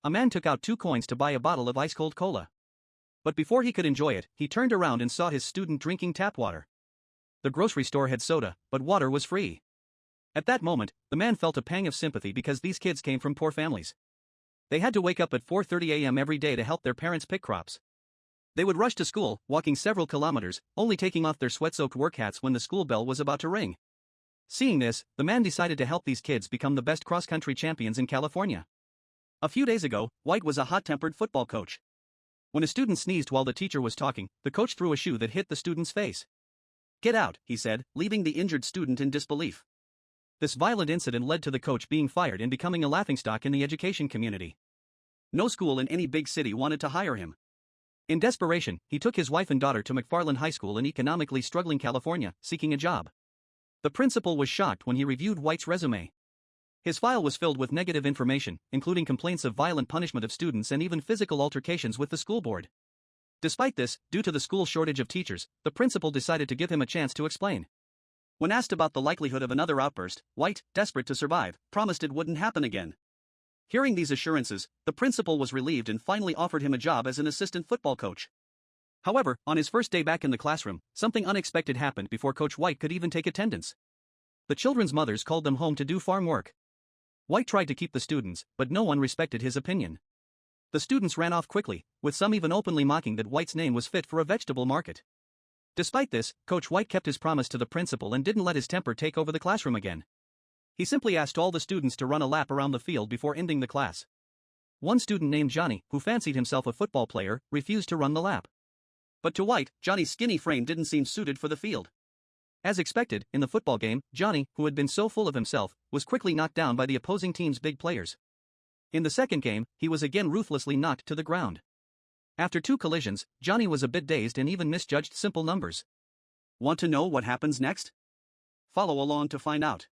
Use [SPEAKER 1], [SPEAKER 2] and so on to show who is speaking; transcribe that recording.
[SPEAKER 1] a man took out 2 coins to buy a bottle of ice-cold cola. But before he could enjoy it, he turned around and saw his student drinking tap water. The grocery store had soda, but water was free. At that moment, the man felt a pang of sympathy because these kids came from poor families. They had to wake up at 4:30 a.m. every day to help their parents pick crops. They would rush to school, walking several kilometers, only taking off their sweat-soaked work hats when the school bell was about to ring. Seeing this, the man decided to help these kids become the best cross-country champions in California. A few days ago, White was a hot-tempered football coach. When a student sneezed while the teacher was talking, the coach threw a shoe that hit the student's face. "Get out," he said, leaving the injured student in disbelief. This violent incident led to the coach being fired and becoming a laughingstock in the education community. No school in any big city wanted to hire him. In desperation, he took his wife and daughter to McFarland High School in economically struggling California, seeking a job. The principal was shocked when he reviewed White's resume. His file was filled with negative information, including complaints of violent punishment of students and even physical altercations with the school board. Despite this, due to the school's shortage of teachers, the principal decided to give him a chance to explain. When asked about the likelihood of another outburst, White, desperate to survive, promised it wouldn't happen again. Hearing these assurances, the principal was relieved and finally offered him a job as an assistant football coach. However, on his first day back in the classroom, something unexpected happened before Coach White could even take attendance. The children's mothers called them home to do farm work. White tried to keep the students, but no one respected his opinion. The students ran off quickly, with some even openly mocking that White's name was fit for a vegetable market. Despite this, Coach White kept his promise to the principal and didn't let his temper take over the classroom again. He simply asked all the students to run a lap around the field before ending the class. One student named Johnny, who fancied himself a football player, refused to run the lap. But to White, Johnny's skinny frame didn't seem suited for the field. As expected, in the football game, Johnny, who had been so full of himself, was quickly knocked down by the opposing team's big players. In the second game, he was again ruthlessly knocked to the ground. After 2 collisions, Johnny was a bit dazed and even misjudged simple numbers. Want to know what happens next? Follow along to find out.